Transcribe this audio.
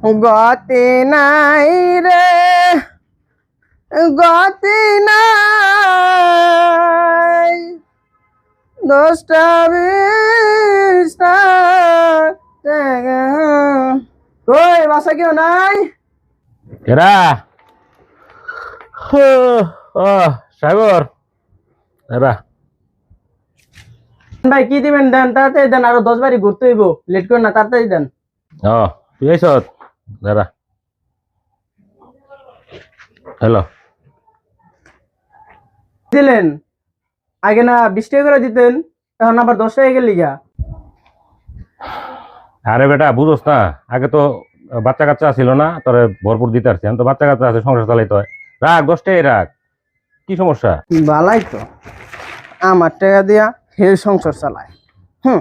গতি নাই রে, গতি নাই, 10টা 20টা টাকা। কই বাসা কেউ নাই? এরা ও সাগর এরা ভাই কি দিবেন দেন, তাড়াতাড়ি দেন, আরো 10 বাড়ি ঘুরতে হইব, লেট করেন না, তাড়াতাড়ি দেন। ও তুই আইস এরা হ্যালো দিলেন আগে না 20 টাকা করে দিতেন, এখন আবার 10 টাকা গেলি গা। আরে বেটা বুঝোস না, আগে তো বাচ্চা কাচ্চা ছিল না, তোরে ভরপুর দিতে পারছি, এখন তো বাচ্চা কাচ্চা আছে, সংসার চালাইতে হয়। রাখ 10টাই রাখ, কি সমস্যা? বালাই তো, আমার টাকা দিয়া হে সংসার চালায়। হুম।